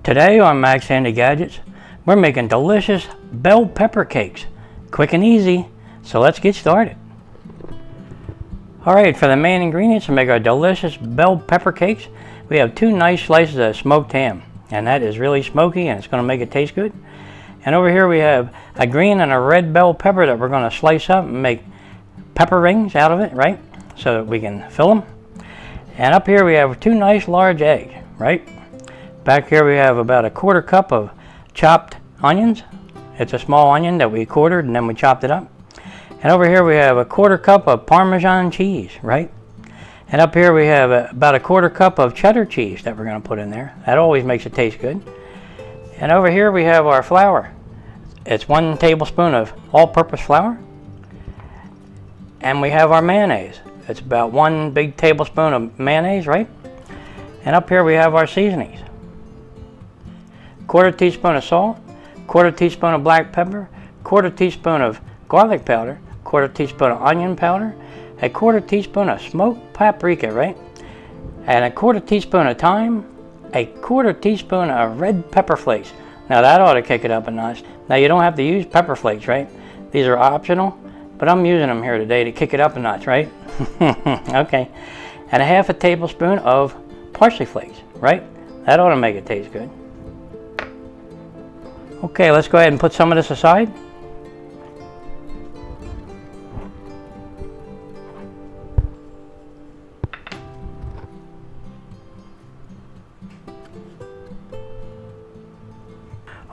Today on Max Handy Gadgets, we're making delicious bell pepper cakes. Quick and easy, so let's get started. Alright, for the main ingredients to make our delicious bell pepper cakes, we have 2 nice slices of smoked ham. And that is really smoky and it's going to make it taste good. And over here we have a green and a red bell pepper that we're going to slice up and make pepper rings out of it, right? So that we can fill them. And up here we have 2 nice large eggs, right? Back here we have about a 1/4 cup of chopped onions. It's a small onion that we quartered and then we chopped it up. And over here we have a 1/4 cup of parmesan cheese, right? And up here we have about a 1/4 cup of cheddar cheese that we're going to put in there. That always makes it taste good. And over here we have our flour. It's 1 tablespoon of all-purpose flour. And we have our mayonnaise. It's about 1 big tablespoon of mayonnaise, right? And up here we have our seasonings. 1/4 teaspoon of salt, 1/4 teaspoon of black pepper, 1/4 teaspoon of garlic powder, 1/4 teaspoon of onion powder, a 1/4 teaspoon of smoked paprika, right? And a 1/4 teaspoon of thyme, a 1/4 teaspoon of red pepper flakes. Now that ought to kick it up a notch. Now you don't have to use pepper flakes, right? These are optional, but I'm using them here today to kick it up a notch, right? Okay. And a 1/2 tablespoon of parsley flakes, right? That ought to make it taste good. Okay, let's go ahead and put some of this aside.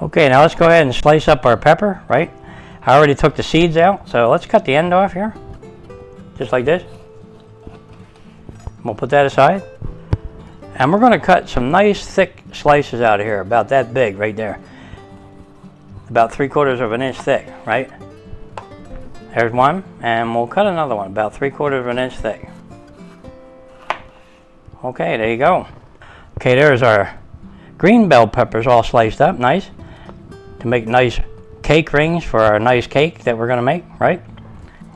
Okay, now let's go ahead and slice up our pepper, right? I already took the seeds out, so let's cut the end off here. Just like this. We'll put that aside. And we're going to cut some nice thick slices out of here, about that big right there. About 3/4 of an inch thick, right? There's one, and we'll cut another one, about 3/4 of an inch thick. Okay, there you go. Okay, there's our green bell peppers all sliced up, nice. To make nice cake rings for our nice cake that we're going to make, right?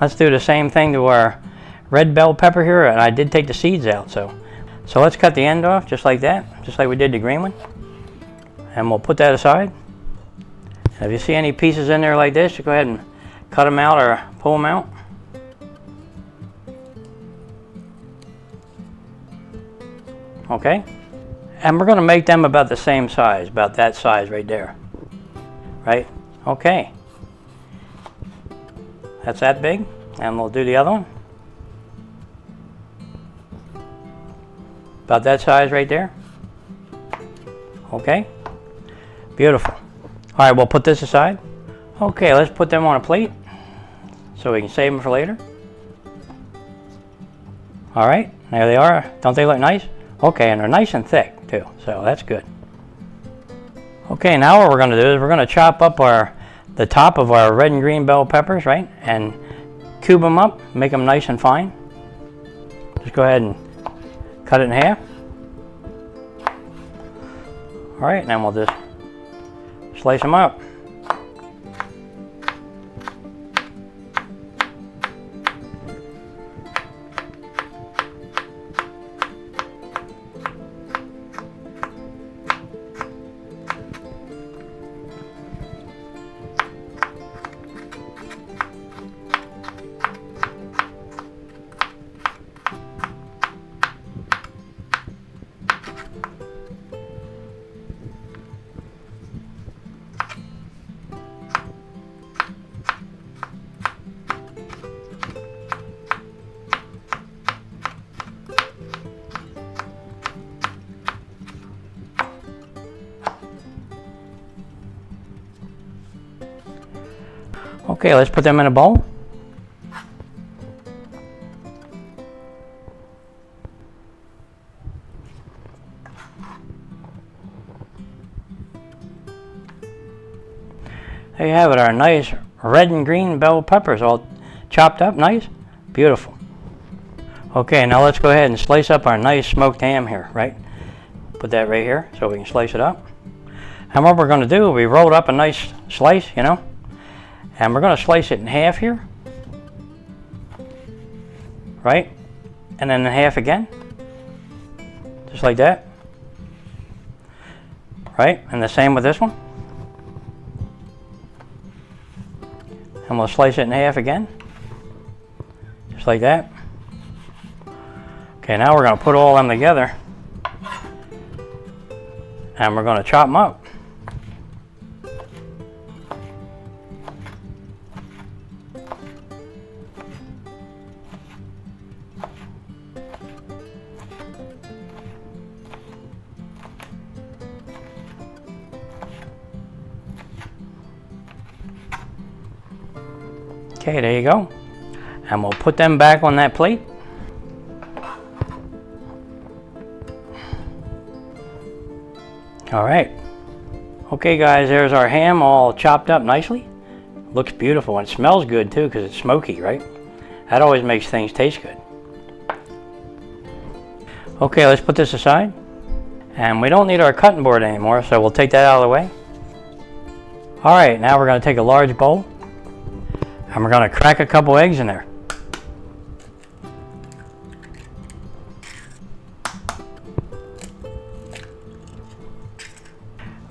Let's do the same thing to our red bell pepper here, and I did take the seeds out, so let's cut the end off just like that, just like we did the green one. And we'll put that aside. And if you see any pieces in there like this, you go ahead and cut them out or pull them out. Okay? And we're going to make them about the same size, about that size right there. Right? Okay. That's that big. And we'll do the other one. About that size right there. Okay. Beautiful. All right, we'll put this aside. Okay, let's put them on a plate so we can save them for later. All right, there they are. Don't they look nice? Okay, and they're nice and thick too, so that's good. Okay, now what we're going to do is we're going to chop up the top of our red and green bell peppers, right? And cube them up, make them nice and fine. Just go ahead and cut it in half. All right, and then we'll just slice them up. Okay, let's put them in a bowl. There you have it, our nice red and green bell peppers all chopped up, nice, beautiful. Okay, now let's go ahead and slice up our nice smoked ham here, right? Put that right here so we can slice it up. And what we're going to do, we rolled up a nice slice, you know, and we're going to slice it in half here, right? And then in half again, just like that. right? And the same with this one. And we'll slice it in half again, just like that. Okay, now we're going to put all them together, and we're going to chop them up. Okay, there you go. And we'll put them back on that plate. All right. Okay guys, there's our ham all chopped up nicely. Looks beautiful and it smells good too because it's smoky, right? That always makes things taste good. Okay, let's put this aside. And we don't need our cutting board anymore, so we'll take that out of the way. All right, now we're going to take a large bowl and we're going to crack a couple eggs in there.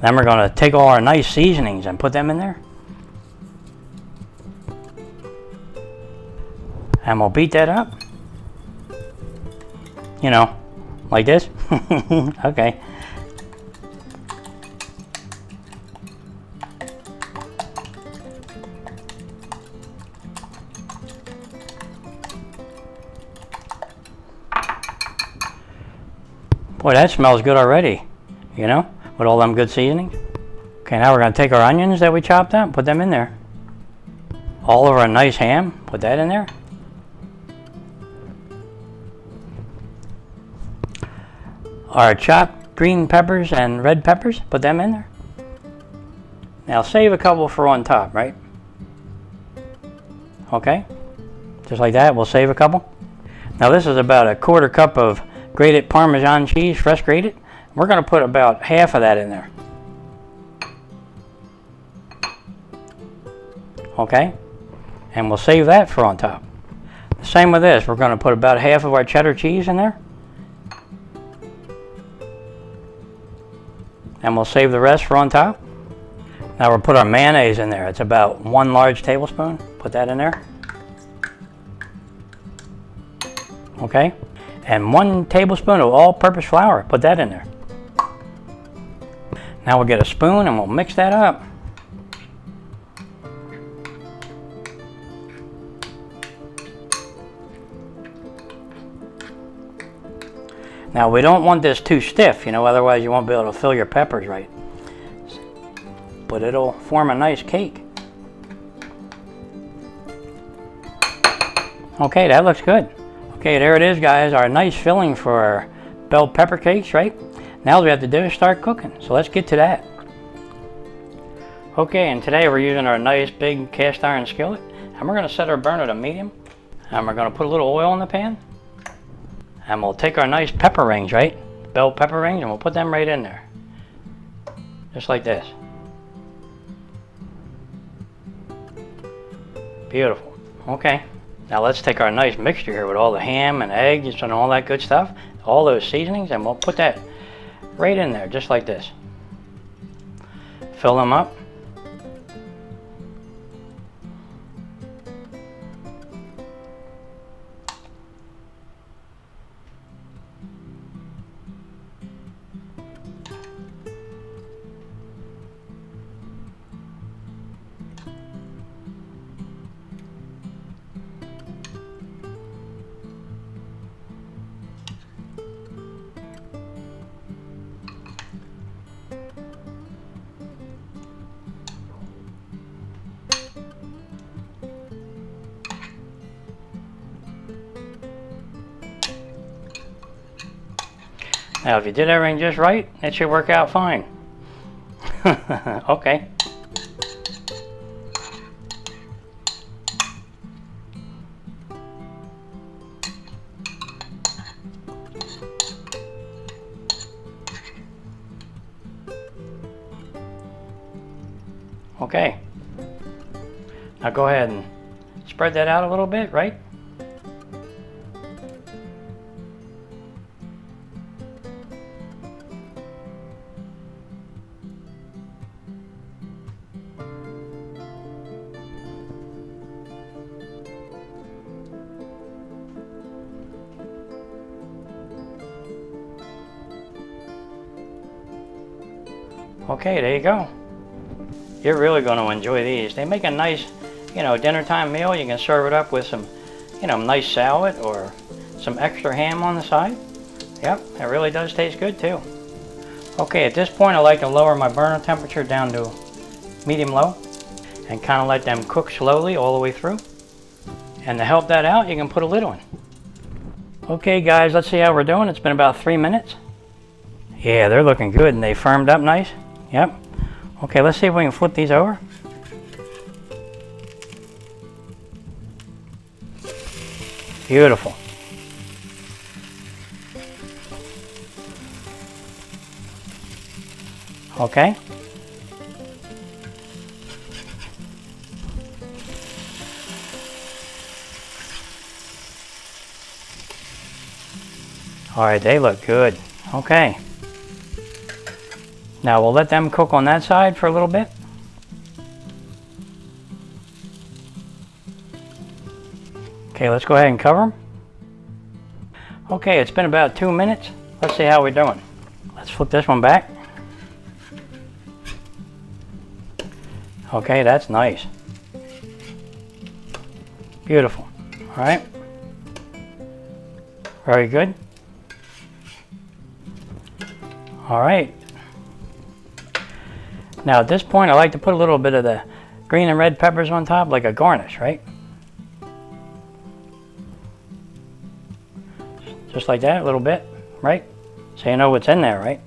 Then we're going to take all our nice seasonings and put them in there. And we'll beat that up. You know, like this. Okay. Boy, that smells good already, you know, with all them good seasonings. Okay, now we're going to take our onions that we chopped up and put them in there. All of our nice ham, put that in there. Our chopped green peppers and red peppers, put them in there. Now save a couple for on top, right? Okay, just like that, we'll save a couple. Now this is about a 1/4 cup of grated Parmesan cheese, fresh grated. We're going to put about half of that in there. Okay, and we'll save that for on top. The same with this, we're going to put about half of our cheddar cheese in there. And we'll save the rest for on top. Now we'll put our mayonnaise in there. It's about 1 large tablespoon. Put that in there. Okay, and 1 tablespoon of all-purpose flour. Put that in there. Now we'll get a spoon and we'll mix that up. Now we don't want this too stiff, you know, otherwise you won't be able to fill your peppers right. But it'll form a nice cake. Okay, that looks good. Okay, there it is guys, our nice filling for our bell pepper cakes, right? Now all we have to do is start cooking, so let's get to that. Okay, and today we're using our nice big cast iron skillet, and we're going to set our burner to medium, and we're going to put a little oil in the pan, and we'll take our nice pepper rings, right? Bell pepper rings, and we'll put them right in there. Just like this. Beautiful. Okay, now let's take our nice mixture here with all the ham and eggs and all that good stuff, all those seasonings, and we'll put that right in there, just like this. Fill them up. Now if you did everything just right, it should work out fine. Okay. Okay. Now go ahead and spread that out a little bit, right? Okay, there you go. You're really going to enjoy these. They make a nice, dinner time meal. You can serve it up with some, nice salad or some extra ham on the side. Yep, it really does taste good too. Okay, at this point I like to lower my burner temperature down to medium-low and kind of let them cook slowly all the way through. And to help that out, you can put a lid on. Okay guys, let's see how we're doing. It's been about 3 minutes. Yeah, they're looking good and they firmed up nice. Yep. Okay, let's see if we can flip these over. Beautiful. Okay. All right, they look good. Okay. Now we'll let them cook on that side for a little bit. Okay, let's go ahead and cover them. Okay, it's been about 2 minutes. Let's see how we're doing. Let's flip this one back. Okay, that's nice. Beautiful. All right. Very good. All right. Now at this point I like to put a little bit of the green and red peppers on top like a garnish, right? Just like that, a little bit, right? So you know what's in there, right?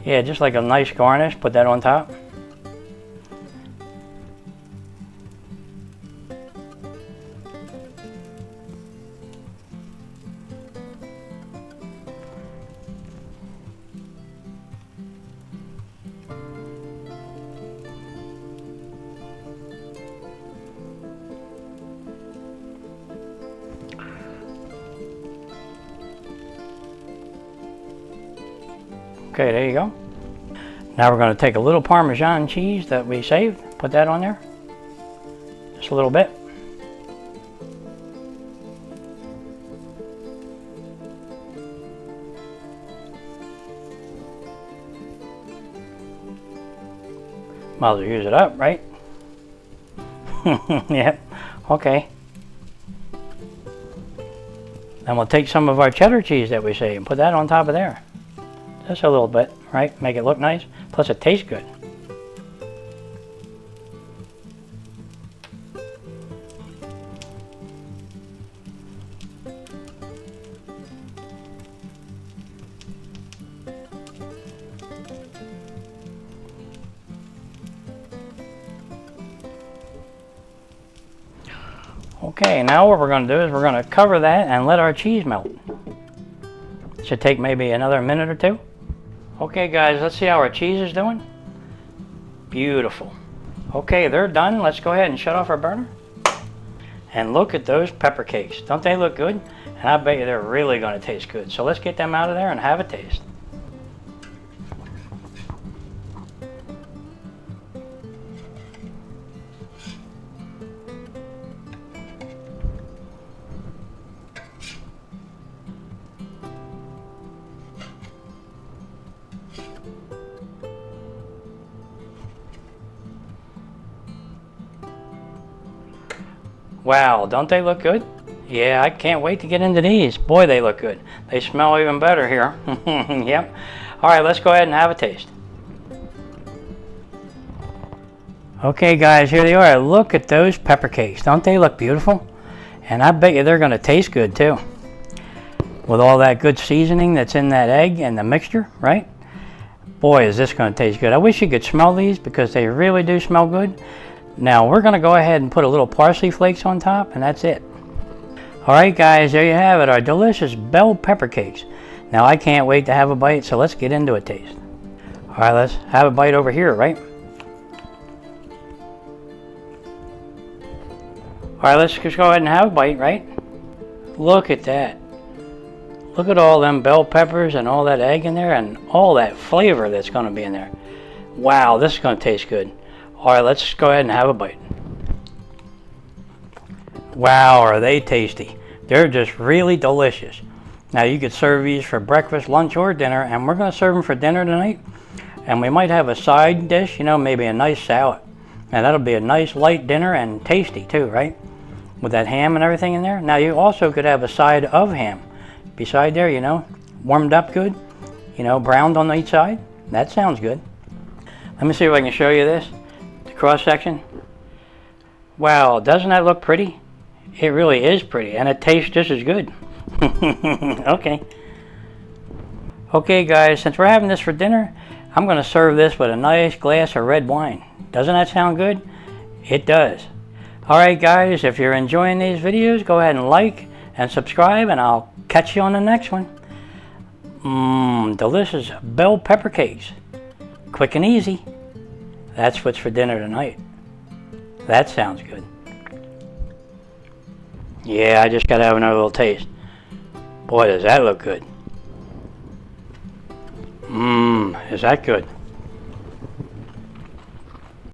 Yeah, just like a nice garnish, put that on top. Okay, there you go. Now we're going to take a little Parmesan cheese that we saved, put that on there. Just a little bit. Might as well use it up, right? Yep, okay. Then we'll take some of our cheddar cheese that we saved and put that on top of there. Just a little bit, right? Make it look nice. Plus it tastes good. Okay, now what we're going to do is we're going to cover that and let our cheese melt. Should take maybe another minute or two. Okay guys, let's see how our cheese is doing. Beautiful. Okay, they're done. Let's go ahead and shut off our burner. And look at those pepper cakes. Don't they look good? And I bet you they're really going to taste good. So let's get them out of there and have a taste. Wow, don't they look good? Yeah, I can't wait to get into these. Boy, they look good. They smell even better here. Yep. All right, let's go ahead and have a taste. Okay, guys, here they are. Look at those pepper cakes. Don't they look beautiful? And I bet you they're going to taste good, too. With all that good seasoning that's in that egg and the mixture, right? Boy, is this going to taste good. I wish you could smell these because they really do smell good. Now we're going to go ahead and put a little parsley flakes on top, and that's it. Alright guys, there you have it, our delicious bell pepper cakes. Now I can't wait to have a bite, so let's get into a taste. Alright, let's have a bite over here, right? Alright, let's just go ahead and have a bite, right? Look at that. Look at all them bell peppers and all that egg in there and all that flavor that's going to be in there. Wow, this is going to taste good. Alright, let's go ahead and have a bite. Wow, are they tasty. They're just really delicious. Now you could serve these for breakfast, lunch, or dinner, and we're going to serve them for dinner tonight. And we might have a side dish, you know, maybe a nice salad. And that'll be a nice light dinner and tasty too, right? With that ham and everything in there. Now you also could have a side of ham beside there, you know, warmed up good, you know, browned on each side. That sounds good. Let me see if I can show you this, the cross section. Wow, doesn't that look pretty? It really is pretty, and it tastes just as good. Okay. Okay guys, since we're having this for dinner, I'm going to serve this with a nice glass of red wine. Doesn't that sound good? It does. Alright guys, if you're enjoying these videos, go ahead and like and subscribe, and I'll catch you on the next one. Delicious bell pepper cakes. Quick and easy. That's what's for dinner tonight. That sounds good. Yeah, I just got to have another little taste. Boy, does that look good. Is that good?